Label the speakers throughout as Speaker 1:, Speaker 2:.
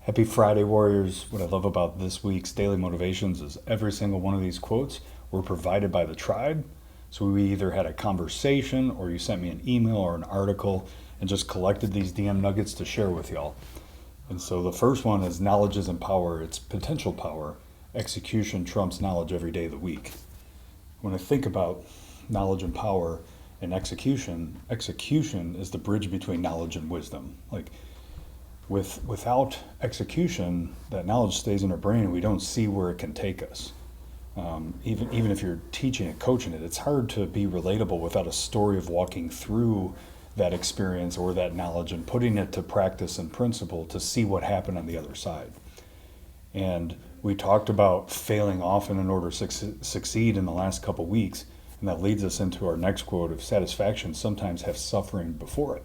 Speaker 1: Happy Friday, Warriors. What I love about this week's daily motivations is every single one of these quotes were provided by the tribe. So we either had a conversation or you sent me an email or an article and just collected these DM nuggets to share with y'all. And so the first one is knowledge isn't power, it's potential power. Execution trumps knowledge every day of the week. When I think about knowledge and power and execution is the bridge between knowledge and wisdom. Without execution, that knowledge stays in our brain and we don't see where it can take us. Even if you're teaching it, coaching it, it's hard to be relatable without a story of walking through that experience or that knowledge and putting it to practice and principle to see what happened on the other side. And we talked about failing often in order to succeed in the last couple weeks, and that leads us into our next quote of satisfaction sometimes has suffering before it.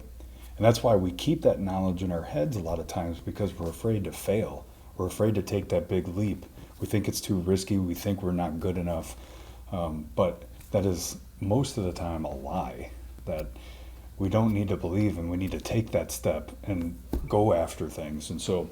Speaker 1: And that's why we keep that knowledge in our heads a lot of times, because we're afraid to fail. We're afraid to take that big leap. We think it's too risky. We think we're not good enough. But that is most of the time a lie that we don't need to believe, and we need to take that step and go after things. And so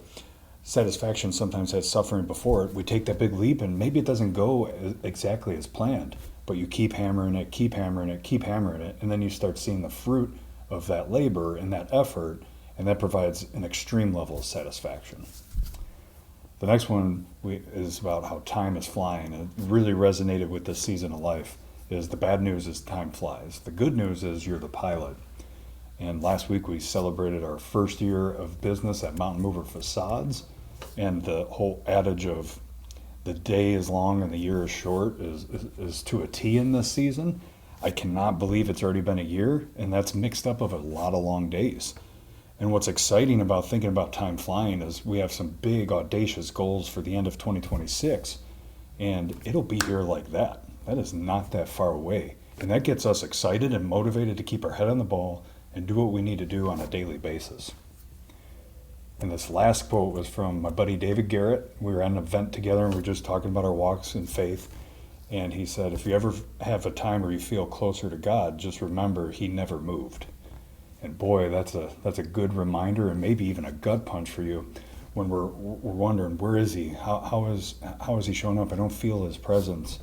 Speaker 1: satisfaction sometimes has suffering before it. We take that big leap and maybe it doesn't go exactly as planned, but you keep hammering it, keep hammering it, keep hammering it, and then you start seeing the fruit of that labor and that effort, and that provides an extreme level of satisfaction. The next one is about how time is flying, and it really resonated with this season of life. Is the bad news is time flies. The good news is you're the pilot. And last week we celebrated our first year of business at Mountain Mover Facades, and the whole adage of the day is long and the year is short is to a T in this season. I cannot believe it's already been a year, and that's mixed up of a lot of long days. And what's exciting about thinking about time flying is we have some big audacious goals for the end of 2026, and it'll be here like that. That is not that far away. And that gets us excited and motivated to keep our head on the ball and do what we need to do on a daily basis. And this last quote was from my buddy David Garrett. We were at an event together and we were just talking about our walks in faith. And he said, if you ever have a time where you feel closer to God, just remember He never moved. And boy, that's a good reminder, and maybe even a gut punch for you when we're wondering, where is He? How is He showing up? I don't feel His presence.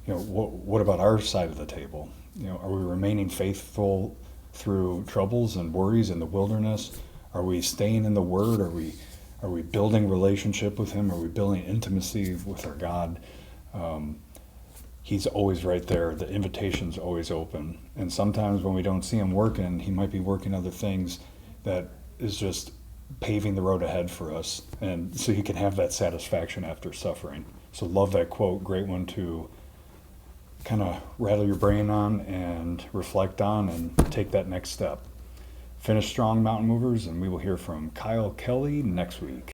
Speaker 1: What about our side of the table? Are we remaining faithful through troubles and worries in the wilderness? Are we staying in the Word? Are we building relationship with Him? Are we building intimacy with our God? He's always right there. The invitation's always open. And sometimes when we don't see Him working, He might be working other things that is just paving the road ahead for us. And so you can have that satisfaction after suffering. So love that quote. Great one to kind of rattle your brain on and reflect on and take that next step. Finish strong, mountain movers, and we will hear from Kyle Kelly next week.